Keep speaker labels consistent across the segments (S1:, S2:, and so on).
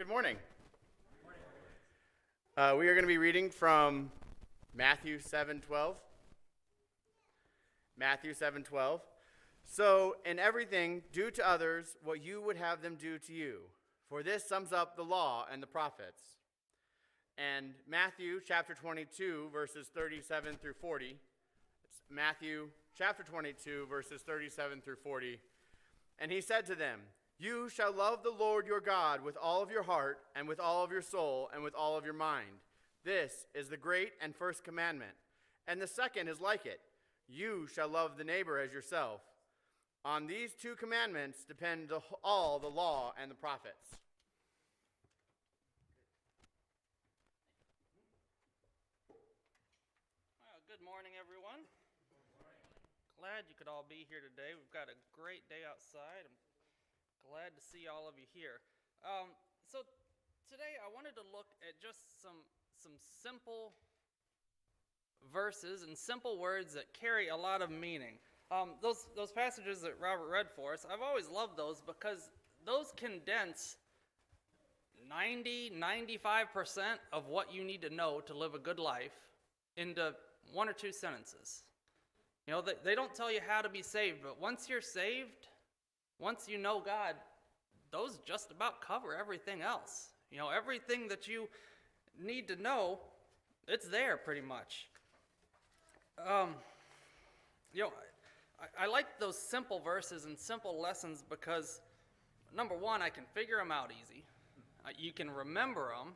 S1: Good morning. We are going to be reading from Matthew 7:12. Matthew 7:12. So, in everything, do to others what you would have them do to you, for this sums up the law and the prophets. And Matthew chapter 22, verses 37 through 40. It's Matthew chapter 22, verses 37 through 40. And he said to them, "You shall love the Lord your God with all of your heart, and with all of your soul, and with all of your mind. This is the great and first commandment. And the second is like it. You shall love the neighbor as yourself. On these two commandments depend all the law and the prophets."
S2: Well, good morning, everyone. Glad you could all be here today. We've got a great day outside. I'm glad to see all of you here. So today I wanted to look at just some simple verses and simple words that carry a lot of meaning. Those passages that Robert read for us, I've always loved those because those condense 95% of what you need to know to live a good life into one or two sentences. You know, they don't tell you how to be saved, but once you're saved, once you know God, those just about cover everything else. You know, everything that you need to know, it's there pretty much. I like those simple verses and simple lessons because, number one, I can figure them out easy. You can remember them,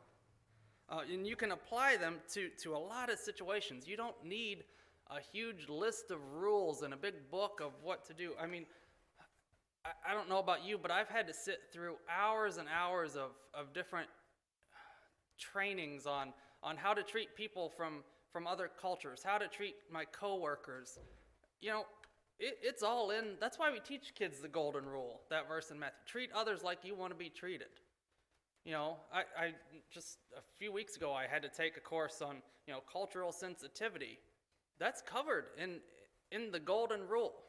S2: and you can apply them to a lot of situations. You don't need a huge list of rules and a big book of what to do. I mean, I don't know about you, but I've had to sit through hours and hours of different trainings on how to treat people from other cultures, how to treat my coworkers. You know, it's all in. That's why we teach kids the golden rule, that verse in Matthew. Treat others like you want to be treated. You know, I just a few weeks ago I had to take a course on, cultural sensitivity. That's covered in the golden rule.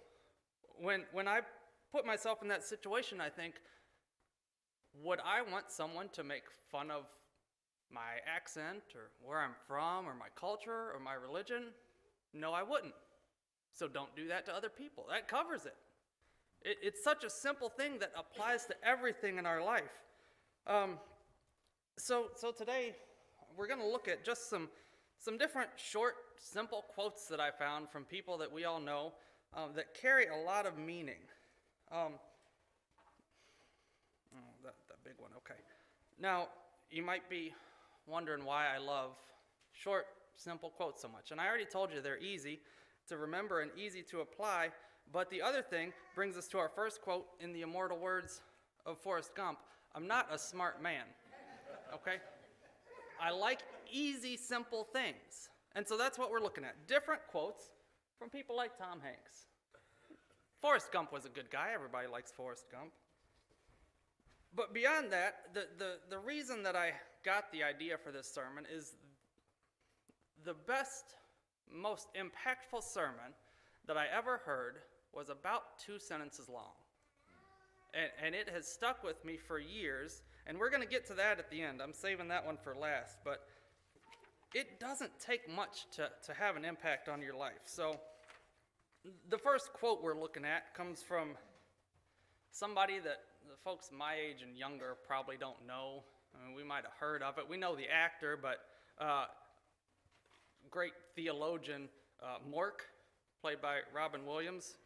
S2: When I put myself in that situation, I think, would I want someone to make fun of my accent or where I'm from or my culture or my religion? No, I wouldn't. So don't do that to other people. That covers it. It's such a simple thing that applies to everything in our life. So today we're going to look at just some different short, simple quotes that I found from people that we all know that carry a lot of meaning. That big one, okay. Now, you might be wondering why I love short, simple quotes so much. And I already told you they're easy to remember and easy to apply. But the other thing brings us to our first quote in the immortal words of Forrest Gump. I'm not a smart man, okay? I like easy, simple things. And so that's what we're looking at. Different quotes from people like Tom Hanks. Forrest Gump was a good guy. Everybody likes Forrest Gump. But beyond that, the reason that I got the idea for this sermon is the best, most impactful sermon that I ever heard was about 2 sentences long. And it has stuck with me for years, and we're going to get to that at the end. I'm saving that one for last, but it doesn't take much to have an impact on your life. So the first quote we're looking at comes from somebody that the folks my age and younger probably don't know. I mean, we might have heard of it. We know the actor, but great theologian Mork, played by Robin Williams.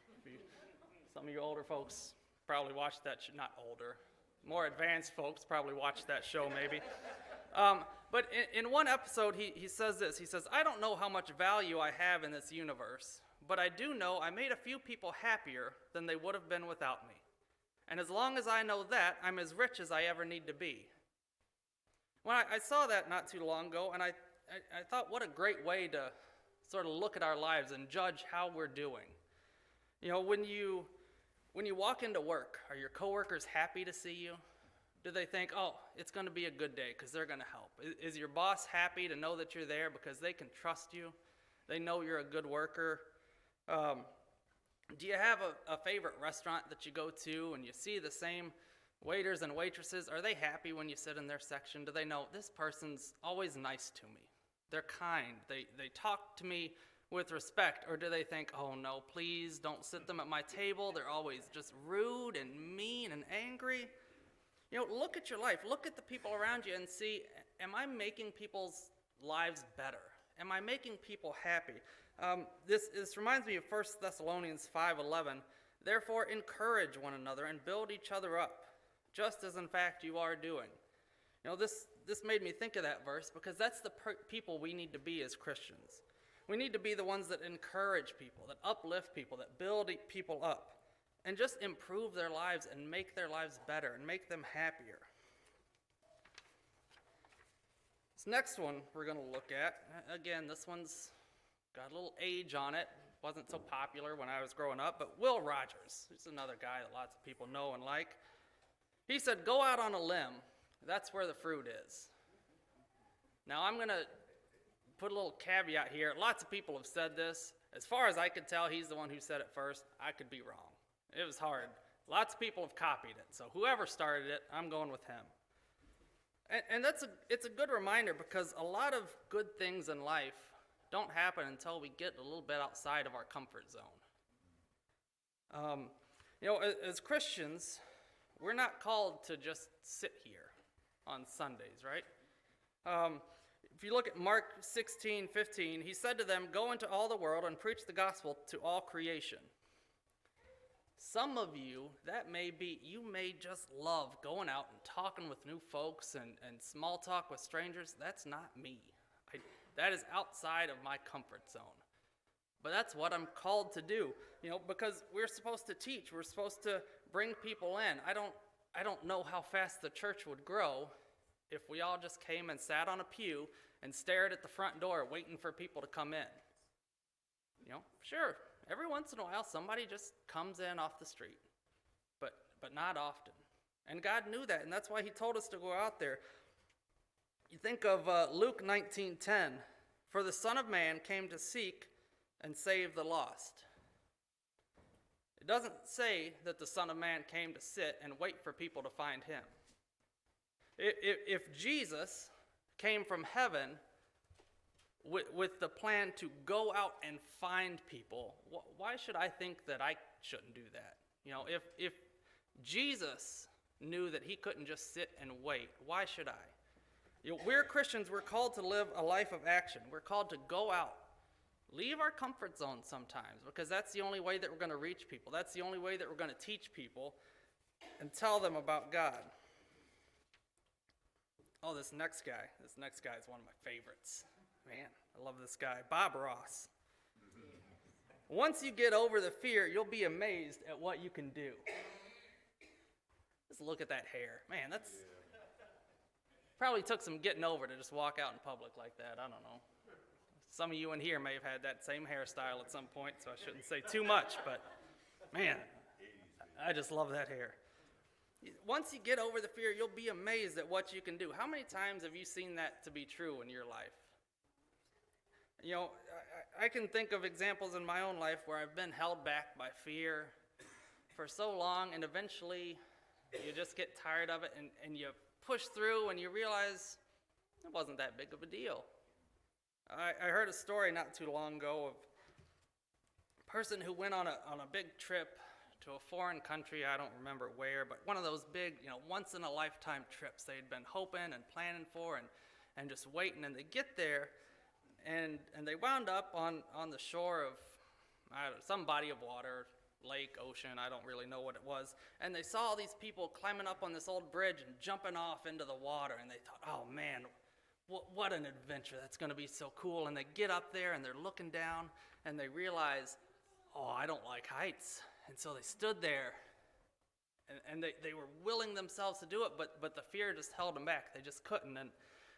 S2: Some of you older folks probably watched that show. Not older, more advanced folks probably watched that show maybe. But in one episode, he says this. He says, "I don't know how much value I have in this universe, but I do know I made a few people happier than they would have been without me. And as long as I know that, I'm as rich as I ever need to be." When I saw that not too long ago, and I thought, what a great way to sort of look at our lives and judge how we're doing. You know, when you walk into work, are your coworkers happy to see you? Do they think, oh, it's going to be a good day because they're going to help? Is your boss happy to know that you're there because they can trust you? They know you're a good worker? Do you have a favorite restaurant that you go to and you see the same Waiters and waitresses, are they happy when you sit in their section? Do they know this person's always nice to me? They're kind. They talk to me with respect. Or do they think, oh no, please don't sit them at my table. They're always just rude and mean and angry. You know, look at your life. Look at the people around you and see, am I making people's lives better? Am I making people happy? This reminds me of 1 Thessalonians 5:11. Therefore, encourage one another and build each other up, just as in fact you are doing. You know, this made me think of that verse because that's the people we need to be as Christians. We need to be the ones that encourage people, that uplift people, that build people up, and just improve their lives and make their lives better and make them happier. This next one we're going to look at, again, this one's got a little age on it. Wasn't so popular when I was growing up, but Will Rogers, he's another guy that lots of people know and like. He said, go out on a limb. That's where the fruit is. Now, I'm going to put a little caveat here. Lots of people have said this. As far as I could tell, he's the one who said it first. I could be wrong. It was hard. Lots of people have copied it. So whoever started it, I'm going with him. And it's a good reminder because a lot of good things in life don't happen until we get a little bit outside of our comfort zone. You know, as Christians, we're not called to just sit here on Sundays, right? If you look at Mark 16:15, he said to them, go into all the world and preach the gospel to all creation. Some of you, you may just love going out and talking with new folks and small talk with strangers. That's not me. That is outside of my comfort zone. But that's what I'm called to do, you know, because we're supposed to teach. We're supposed to bring people in. I don't know how fast the church would grow if we all just came and sat on a pew and stared at the front door waiting for people to come in. You know, sure, every once in a while somebody just comes in off the street, but not often. And God knew that, and that's why he told us to go out there. You think of Luke 19:10, for the Son of Man came to seek and save the lost. It doesn't say that the Son of Man came to sit and wait for people to find him. If Jesus came from heaven with the plan to go out and find people, why should I think that I shouldn't do that? You know, if Jesus knew that he couldn't just sit and wait, why should I? You know, we're Christians, we're called to live a life of action. We're called to go out, leave our comfort zone sometimes, because that's the only way that we're going to reach people. That's the only way that we're going to teach people and tell them about God. Oh, this next guy is one of my favorites. Man, I love this guy, Bob Ross. Once you get over the fear, you'll be amazed at what you can do. Just look at that hair. Man, that's probably took some getting over to just walk out in public like that. I don't know. Some of you in here may have had that same hairstyle at some point, so I shouldn't say too much, but man, I just love that hair. Once you get over the fear, you'll be amazed at what you can do. How many times have you seen that to be true in your life? You know, I can think of examples in my own life where I've been held back by fear for so long, and eventually you just get tired of it, and you push through, and you realize it wasn't that big of a deal. I heard a story not too long ago of a person who went on a big trip to a foreign country, I don't remember where, but one of those big, once-in-a-lifetime trips they'd been hoping and planning for and just waiting, and they get there, and they wound up on the shore of some body of water, lake, ocean, I don't really know what it was, and they saw all these people climbing up on this old bridge and jumping off into the water, and they thought, oh man, what an adventure, that's going to be so cool. And they get up there and they're looking down and they realize, oh, I don't like heights. And so they stood there and they were willing themselves to do it, but the fear just held them back. They just couldn't.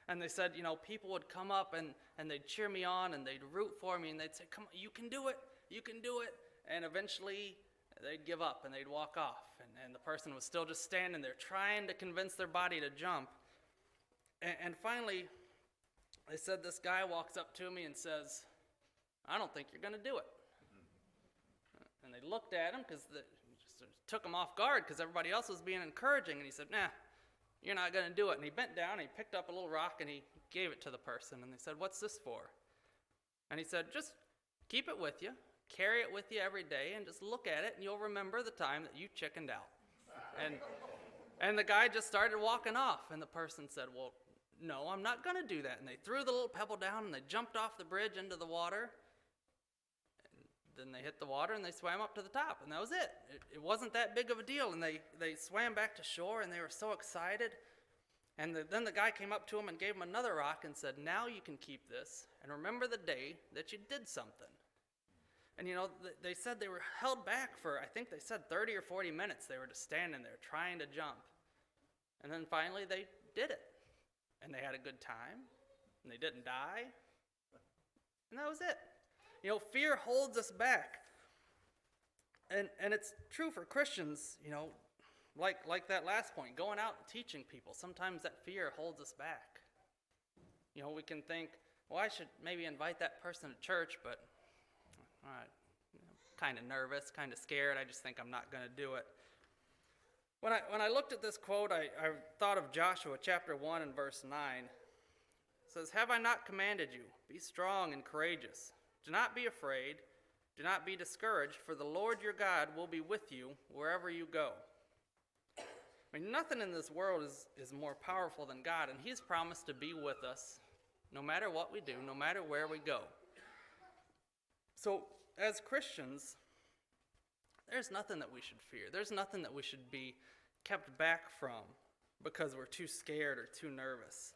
S2: And they said, people would come up and they'd cheer me on and they'd root for me and they'd say, come on, you can do it, you can do it. And eventually they'd give up and they'd walk off. And the person was still just standing there trying to convince their body to jump. And finally, they said this guy walks up to me and says, I don't think you're going to do it. And they looked at him because just took him off guard because everybody else was being encouraging. And he said, nah, you're not going to do it. And he bent down and he picked up a little rock and he gave it to the person. And they said, what's this for? And he said, just keep it with you, carry it with you every day, and just look at it, and you'll remember the time that you chickened out. And the guy just started walking off, and the person said, well, no, I'm not going to do that. And they threw the little pebble down, and they jumped off the bridge into the water. And then they hit the water, and they swam up to the top, and that was it. It wasn't that big of a deal, and they swam back to shore, and they were so excited. And then the guy came up to him and gave him another rock and said, now you can keep this, and remember the day that you did something. And they said they were held back for, I think they said 30 or 40 minutes. They were just standing there trying to jump. And then finally they did it. And they had a good time. And they didn't die. And that was it. Fear holds us back. And it's true for Christians, like that last point, going out and teaching people. Sometimes that fear holds us back. We can think, well, I should maybe invite that person to church, but kind of nervous, kind of scared. I just think I'm not going to do it. When I looked at this quote, I thought of Joshua chapter 1 and verse 9. It says, have I not commanded you? Be strong and courageous. Do not be afraid. Do not be discouraged, for the Lord your God will be with you wherever you go. I mean, nothing in this world is more powerful than God, and he's promised to be with us no matter what we do, no matter where we go. So, as Christians, there's nothing that we should fear. There's nothing that we should be kept back from because we're too scared or too nervous.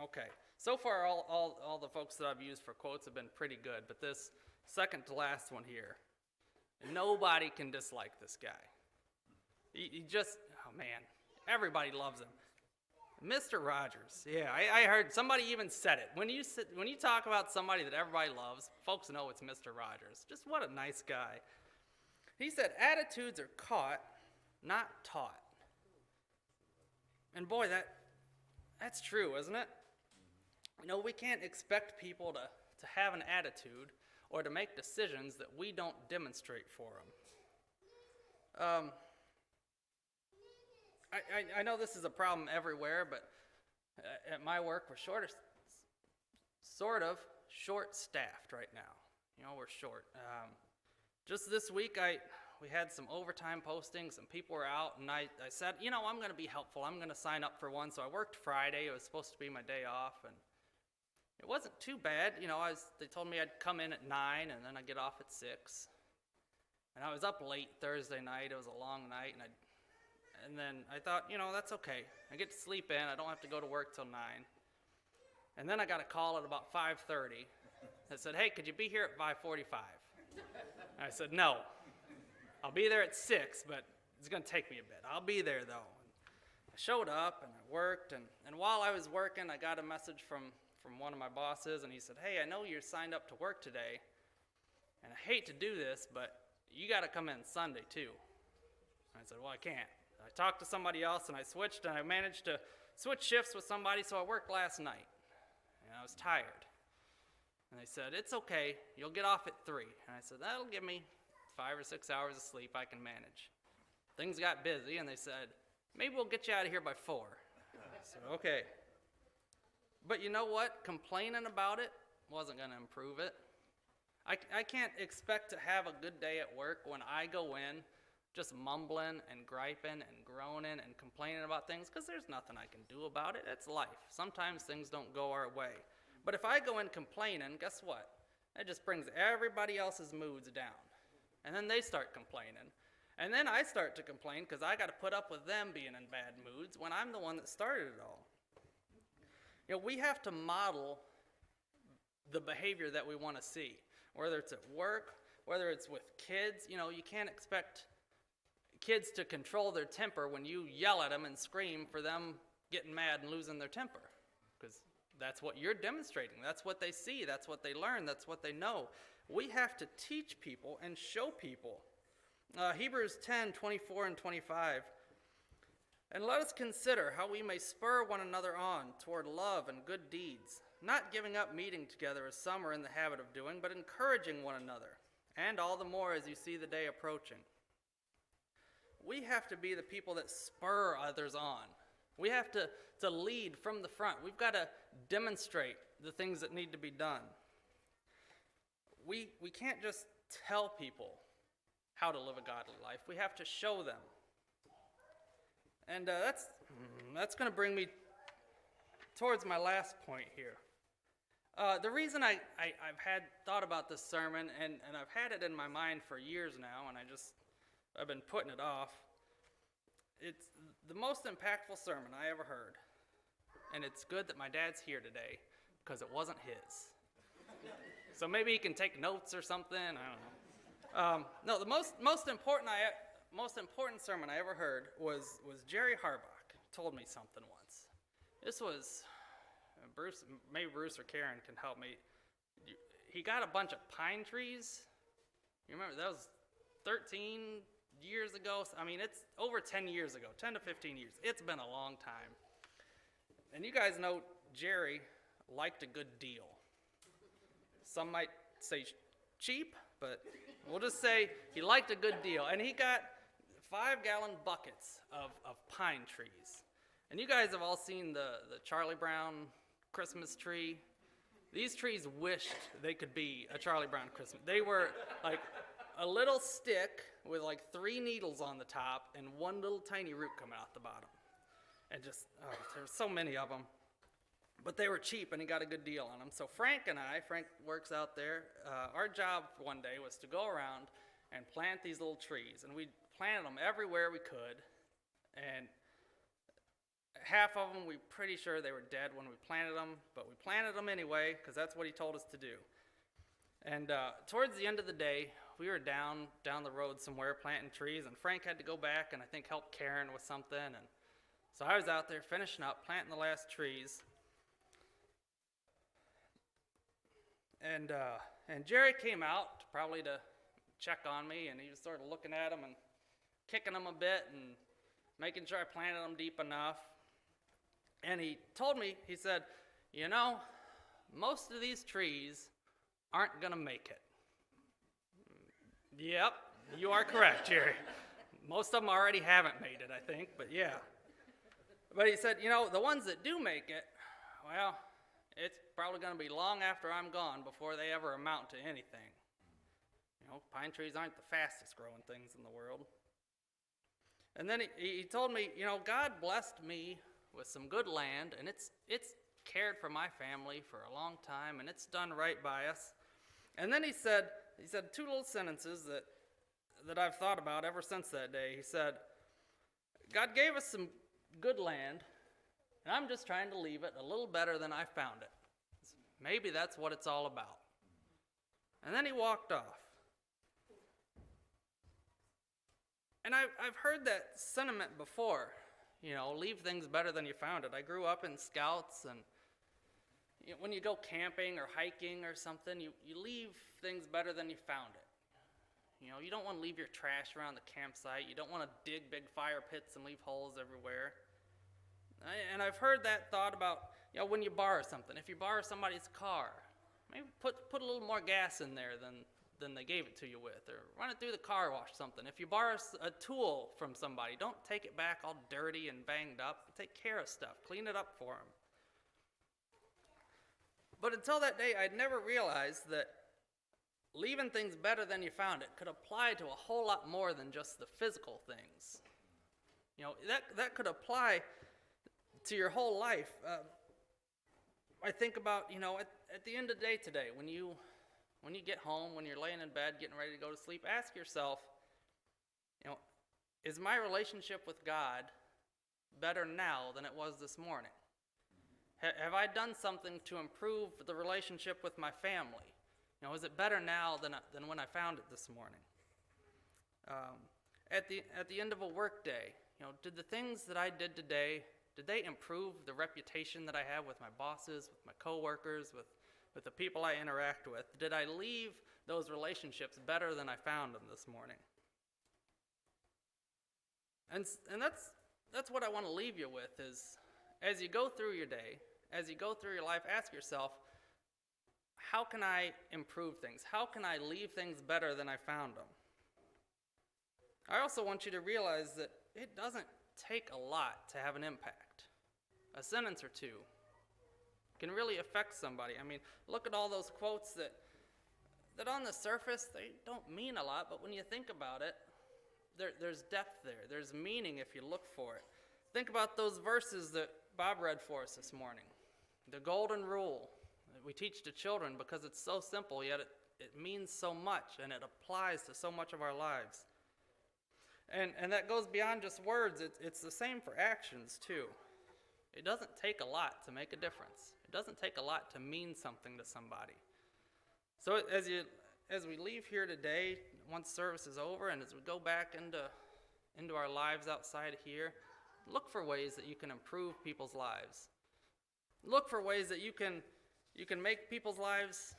S2: Okay, so far all the folks that I've used for quotes have been pretty good, but this second to last one here, nobody can dislike this guy. He just, oh man, everybody loves him. Mr. Rogers, yeah, I heard somebody even said it. When you talk about somebody that everybody loves, folks know it's Mr. Rogers. Just what a nice guy. He said, attitudes are caught, not taught. And boy, that's true, isn't it? We can't expect people to have an attitude or to make decisions that we don't demonstrate for them. I know this is a problem everywhere, but at my work, we're sort of short-staffed right now. We're short. Just this week, we had some overtime postings, and people were out, and I said, I'm going to be helpful. I'm going to sign up for one. So I worked Friday. It was supposed to be my day off, and it wasn't too bad. They told me I'd come in at 9, and then I'd get off at 6. And I was up late Thursday night. It was a long night, and then I thought, that's okay. I get to sleep in. I don't have to go to work till 9. And then I got a call at about 5:30 that said, hey, could you be here at 5:45? I said, no. I'll be there at 6, but it's going to take me a bit. I'll be there, though. I showed up, and I worked, and while I was working, I got a message from one of my bosses, and he said, hey, I know you're signed up to work today, and I hate to do this, but you got to come in Sunday, too. I said, well, I can't. I talked to somebody else, and I switched, and I managed to switch shifts with somebody, so I worked last night. And I was tired. And they said, it's okay, you'll get off at 3. And I said, that'll give me 5 or 6 hours of sleep I can manage. Things got busy, and they said, maybe we'll get you out of here by 4. I said, okay. But you know what? Complaining about it wasn't going to improve it. I can't expect to have a good day at work when I go in just mumbling and griping and groaning and complaining about things, because there's nothing I can do about it. It's life. Sometimes things don't go our way. But if I go in complaining, guess what? That just brings everybody else's moods down. And then they start complaining. And then I start to complain because I got to put up with them being in bad moods when I'm the one that started it all. We have to model the behavior that we want to see, whether it's at work, whether it's with kids. You can't expect kids to control their temper when you yell at them and scream for them getting mad and losing their temper, because that's what you're demonstrating. That's what they see. That's what they learn. That's what they know. We have to teach people and show people. Hebrews 10:24 and 25. And let us consider how we may spur one another on toward love and good deeds, not giving up meeting together as some are in the habit of doing, but encouraging one another, and all the more as you see the day approaching. We have to be the people that spur others on. We have to lead from the front. We've got to demonstrate the things that need to be done. We can't just tell people how to live a godly life. We have to show them. And that's going to bring me towards my last point here. The reason I've thought about this sermon, and I've had it in my mind for years now, and I've been putting it off. It's the most impactful sermon I ever heard. And it's good that my dad's here today, because it wasn't his. So maybe he can take notes or something, I don't know. No, the most important sermon I ever heard was Jerry Harbach told me something once. This was, maybe Bruce or Karen can help me. He got a bunch of pine trees. You remember, that was 13 years ago. I mean, it's over 10 years ago, 10 to 15 years. It's been a long time. And you guys know Jerry liked a good deal. Some might say cheap, but we'll just say he liked a good deal. And he got 5-gallon buckets of pine trees. And you guys have all seen the Charlie Brown Christmas tree. These trees wished they could be a Charlie Brown Christmas. They were like a little stick with like 3 needles on the top and 1 little tiny root coming out the bottom. And just, there's so many of them. But they were cheap, and he got a good deal on them. So Frank works out there. Our job one day was to go around and plant these little trees. And we planted them everywhere we could. And half of them, we're pretty sure they were dead when we planted them. But we planted them anyway, because that's what he told us to do. And towards the end of the day, we were down the road somewhere planting trees. And Frank had to go back and I think help Karen with something. And so I was out there finishing up, planting the last trees. And Jerry came out probably to check on me, and he was sort of looking at them and kicking them a bit and making sure I planted them deep enough. And he told me, he said, you know, most of these trees aren't going to make it. Yep, you are correct, Jerry. Most of them already haven't made it, I think, but yeah. But he said, you know, the ones that do make it, well, it's probably going to be long after I'm gone before they ever amount to anything. You know, pine trees aren't the fastest growing things in the world. And then he told me, you know, God blessed me with some good land, and it's cared for my family for a long time, and it's done right by us. And then he said 2 little sentences that I've thought about ever since that day. He said, God gave us some good land, and I'm just trying to leave it a little better than I found it. Maybe that's what it's all about. And then he walked off. And I've heard that sentiment before, you know, leave things better than you found it. I grew up in Scouts, and you know, when you go camping or hiking or something, you leave things better than you found it. You know, you don't want to leave your trash around the campsite. You don't want to dig big fire pits and leave holes everywhere. And I've heard that thought about, you know, when you borrow something. If you borrow somebody's car, maybe put a little more gas in there than they gave it to you with, or run it through the car wash something. If you borrow a tool from somebody, don't take it back all dirty and banged up. Take care of stuff. Clean it up for them. But until that day, I'd never realized that leaving things better than you found it could apply to a whole lot more than just the physical things. You know, that could apply to your whole life. I think about, you know, at the end of the day today, when you get home, when you're laying in bed, getting ready to go to sleep, ask yourself, you know, is my relationship with God better now than it was this morning? Have I done something to improve the relationship with my family? You know, is it better now than when I found it this morning? At the end of a work day, you know, did the things that I did today, did they improve the reputation that I have with my bosses, with my coworkers, with the people I interact with? Did I leave those relationships better than I found them this morning? And that's what I want to leave you with is, as you go through your day, as you go through your life, ask yourself, how can I improve things? How can I leave things better than I found them? I also want you to realize that it doesn't take a lot to have an impact. A sentence or two can really affect somebody. I mean, look at all those quotes that on the surface, they don't mean a lot, but when you think about it, there's depth there. There's meaning if you look for it. Think about those verses that Bob read for us this morning. The golden rule that we teach to children because it's so simple, yet it means so much, and it applies to so much of our lives. And that goes beyond just words. It's the same for actions, too. It doesn't take a lot to make a difference. It doesn't take a lot to mean something to somebody. So as we leave here today, once service is over, and as we go back into our lives outside here, look for ways that you can improve people's lives. Look for ways that you can make people's lives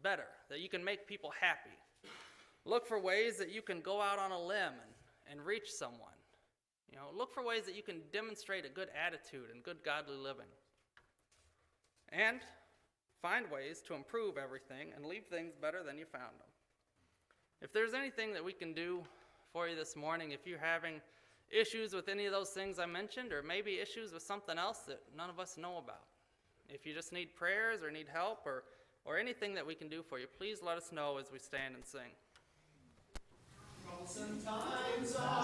S2: better, that you can make people happy. Look for ways that you can go out on a limb and reach someone. Look for ways that you can demonstrate a good attitude and good godly living. And find ways to improve everything and leave things better than you found them. If there's anything that we can do for you this morning, if you're having issues with any of those things I mentioned, or maybe issues with something else that none of us know about, if you just need prayers or need help or anything that we can do for you, please let us know as we stand and sing.
S3: Sometimes